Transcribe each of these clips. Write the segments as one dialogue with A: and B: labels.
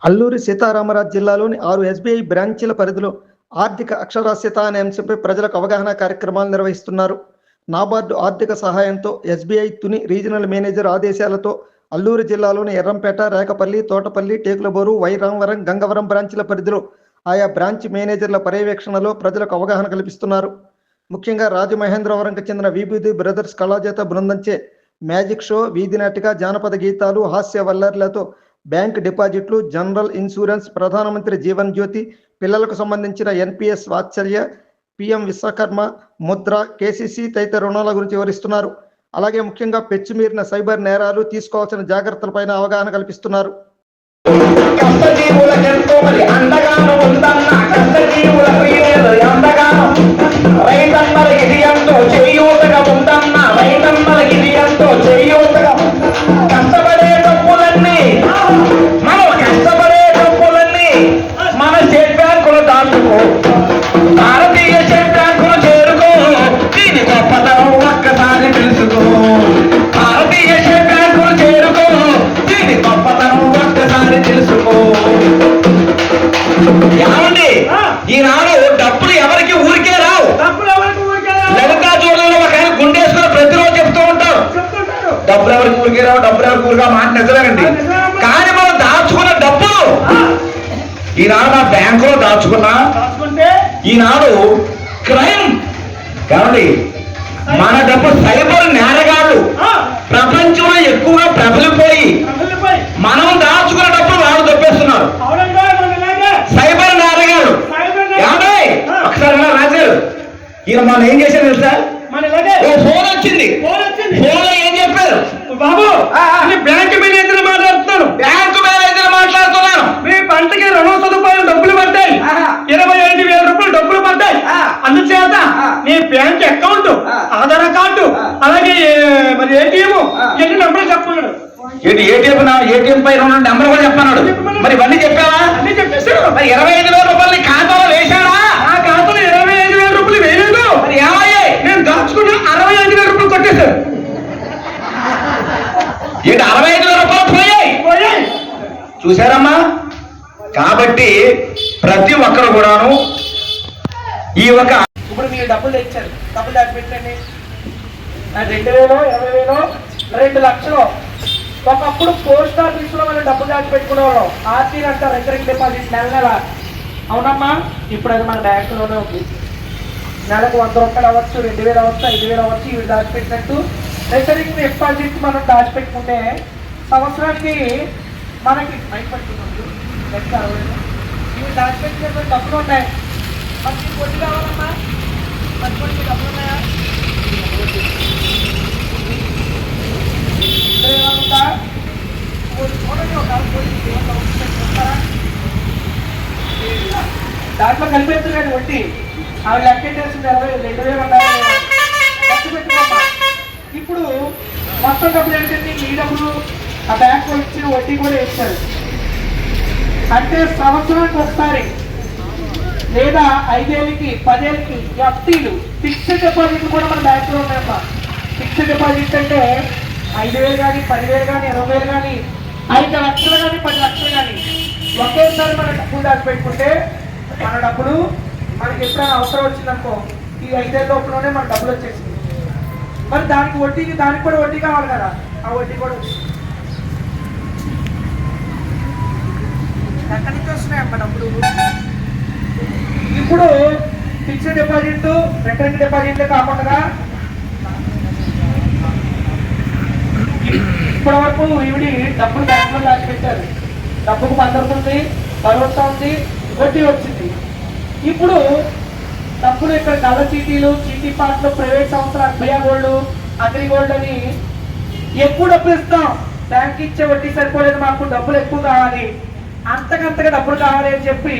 A: అల్లూరి సీతారామరాజు జిల్లాలోని 6 ఎస్బీఐ బ్రాంచీల పరిధిలో ఆర్థిక అక్షరాస్యత అనే అంశంపై ప్రజలకు అవగాహన కార్యక్రమాలు నిర్వహిస్తున్నారు. నాబార్డు ఆర్థిక సహాయంతో ఎస్బీఐ తుని రీజనల్ మేనేజర్ ఆదేశాలతో అల్లూరు జిల్లాలోని ఎర్రంపేట, రేకపల్లి, తోటపల్లి, టేకులబోరు, వైరామవరం, గంగవరం బ్రాంచీల పరిధిలో ఆయా బ్రాంచ్ మేనేజర్ల పర్యవేక్షణలో ప్రజలకు అవగాహన కల్పిస్తున్నారు. ముఖ్యంగా రాజమహేంద్రవరంకు చెందిన విభూది బ్రదర్స్ కళాజాత బృందంచే మ్యాజిక్ షో, వీధి నాటిక, జానపద గీతాలు, హాస్య వల్లర్లతో బ్యాంక్ డిపాజిట్లు, జనరల్ ఇన్సూరెన్స్, ప్రధానమంత్రి జీవన్ జ్యోతి, పిల్లలకు సంబంధించిన ఎన్పిఎస్ వాత్సల్య, పిఎం విశ్వకర్మ, ముద్ర, కేసీసీ తదితర రుణాల గురించి వివరిస్తున్నారు. అలాగే ముఖ్యంగా పెచ్చుమీరిన సైబర్ నేరాలు, తీసుకోవాల్సిన జాగ్రత్తలపైన అవగాహన కల్పిస్తున్నారు.
B: భారతీయ స్టేట్ బ్యాంకులు చేరుకో, దీని గొప్పతనం ఒక్కసారి తెలుసుకో. భారతీయ స్టేట్ బ్యాంకులు చేరుకో, దీని గొప్పతనం ఒక్కసారి తెలుసుకో. ఏమండి, ఈనాడు డబ్బులు ఎవరికి ఊరికే రావు. లలితా చూడలో ఒక ఆయన గుండేసుకుని ప్రతిరోజు చెప్తూ ఉంటారు, డబ్బులు ఎవరికి ఊరికే రావు, డబ్బులు ఎవరికి ఊరిగా మాట నిజమేనండి. కానీ మనం దాచుకున్న డబ్బులు ఈనాడు నా బ్యాంకులో దాచుకుంటే ఈనాడు క్రైమ్ కాబట్టి మన డబ్బు సైబర్ నేరగాళ్ళు ప్రపంచంలో ఎక్కువగా ప్రబలిపోయి మనం దాచుకున్న డబ్బులు వాళ్ళు దొప్పేస్తున్నారు. సైబర్ నేరగాళ్ళు ఏమంటే ఒకసారి రాజారు ఈయన మనం ఏం చేశారు తెలుసా? ఫోన్ వచ్చింది, ఫోన్ ఏం చెప్పారు? బాబు బ్యాంక్ మేనేజర్ మాట్లాడుతున్నాను, బ్యాంకు మేనేజర్ మాట్లాడుతున్నాను. మీ పంటకి రుణం సదుపాయం డబ్బులు పడ్డాయి, 25,000 రూపాయలు డబ్బులు పడ్డాయి. అందుచేత నీ బ్యాంక్ అకౌంట్, ఆధార్ కార్డు, అలాగే మరి ఏటీఎం ఎన్ని నెంబర్లు చెప్పన్నాడు. ఏటీఎం పై రెండు నెంబర్ కూడా చెప్పన్నాడు. మరి ఇవన్నీ చెప్పావా? అన్ని చెప్పేశాడు. మరి 25,000 రూపాయలు ఖాతాలో వేశాడా? ఆ ఖాతాలో 25,000 రూపాయలు వేయలేదు. మరి ఏమయ్యాయి? నేను దాచుకున్న 65,000 రూపాయలు కొట్టేశాడు. ఏంటి 65,000 రూపాయలు పోయాయి? చూసారమ్మా. కాబట్టి ప్రతి ఒక్కరు కూడాను ఈ ఒక ఇప్పుడు మీరు డబ్బులు తెచ్చారు, డబ్బులు దాచిపెట్టండి. 2,000, 20,000, 2 లక్షలు. ఒకప్పుడు పోస్ట్ ఆఫీస్ లో మనం డబ్బులు దాచిపెట్టుకునేవాళ్ళం. ఆర్టీ అంటారు, రికరింగ్ డిపాజిట్, నెల నెల. అవునమ్మా, ఇప్పుడు అది మన బ్యాంకులోనే ఉంది. నెలకు 100 రూపాయలు అవ్వచ్చు, 2,000 అవ్వచ్చు, 5,000 అవ్వచ్చు. ఇవి దాచిపెట్టినట్టు రికరింగ్ డిపాజిట్ మనం దాచిపెట్టుకుంటే సంవత్సరానికి మనకి భయపడుతున్నాడు 60,000. ఇవి దాచిపెట్టిన డబ్బులు ఉన్నాయి. మనకి కొద్ది కావాలమ్మా, మనకి డబ్బులు ఉన్నాయా? దాంట్లో కలిపేస్తున్నాడు వడ్డీ. అవి లెక్కేసేసింది 2,000 ఉండాలి. ఖర్చు పెట్టుకోమ్మా. ఇప్పుడు మొత్తం డబ్బులు ఏంటంటే ఈ డబ్బులు ఆ బ్యాంకు ఇచ్చిన వడ్డీ కూడా ఇస్తారు. అంటే సంవత్సరానికి ఒకసారి లేదా 5 ఏళ్ళకి 10 ఏళ్ళకి ఎఫ్టీలు, ఫిక్స్డ్ డిపాజిట్లు కూడా మన బ్యాంకులో ఉన్నాయమ్మా. ఫిక్స్డ్ డిపాజిట్ అంటే 5,000 కానీ, 10,000 కానీ, 20,000 కానీ, 5 లక్షలు కానీ, 10 లక్షలు కానీ ఒకేసారి మన డబ్బులు దాచిపెట్టుకుంటే మన డబ్బులు మనకి ఎప్పుడైనా అవసరం వచ్చిందనుకో, ఈ 5 ఏళ్ళ లోపలనే మన డబ్బులు వచ్చేసింది. మరి దానికి వడ్డీకి, దానికి కూడా వడ్డీ కావాలి కదా, ఆ వడ్డీ కూడా ఎక్కడి నుంచి వస్తున్నాయమ్మా డబ్బులు. ఇప్పుడు ఫిక్స్డ్ డిపాజిట్, రికరింగ్ డిపాజిట్లే కాకుండా ఇప్పటి వరకు ఈవిడి డబ్బులు బ్యాంకులో దాచిపెట్టారు. డబ్బుకు భద్రత ఉంది, భరోసా ఉంది, వడ్డీ వచ్చింది. ఇప్పుడు డబ్బులు ఇక్కడ నల్ల చీటీలు, చీటీ పాటలు, ప్రైవేట్ సంస్థలు, అర్బియా గోల్డ్, అగ్రి గోల్డ్ అని ఎక్కువ డబ్బులు ఇస్తాం. బ్యాంక్ ఇచ్చే వడ్డీ సరిపోలేదు, మాకు డబ్బులు ఎక్కువ కావాలి, అంతకంతగా డబ్బులు కావాలి అని చెప్పి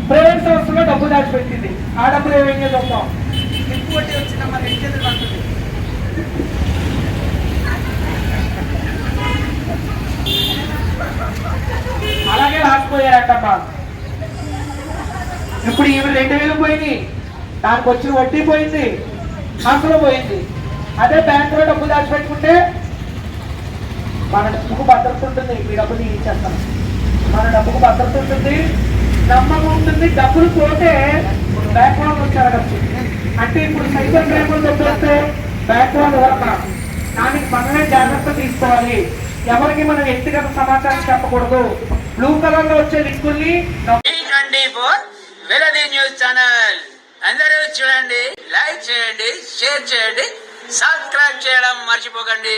B: ప్రైవేట్ సంస్థలో డబ్బులు దాచిపెట్టింది. ఆ డబ్బులు ఏమేం చూద్దాం, ఎక్కువ వడ్డీ వచ్చిందమ్మా, 2 చేతులు పడుతుంది. అలాగే రాసిపోయారటమ్మా. ఇప్పుడు ఇవి 2,000 పోయింది, దానికి వచ్చిన వడ్డీ పోయింది, అసలు పోయింది. అదే బ్యాంకులో డబ్బులు దాచిపెట్టుకుంటే మన డబ్బుకు భద్రత ఉంటుంది. మీ డబ్బులు ఇచ్చేస్తాను.
C: మన డబ్బుకు భద్రత ఉంటుంది, నమ్మకం ఉంటుంది. డబ్బులు పోతే బ్యాక్గ్రౌండ్ వచ్చి అడగచ్చు. అంటే ఇప్పుడు సైబర్ క్రైమ్ వస్తే బ్యాక్గ్రౌండ్ వరకు దానికి మనమే జాగ్రత్త తీసుకోవాలి. ఎవరికి మనం వ్యక్తిగత సమాచారం చెప్పకూడదు. బ్లూ కలర్ లో వచ్చే లింకుల్ని
D: వెలది న్యూస్ ఛానల్ అందరూ చూడండి, లైక్ చేయండి, షేర్ చేయండి, సబ్స్క్రైబ్ చేయడం మర్చిపోకండి.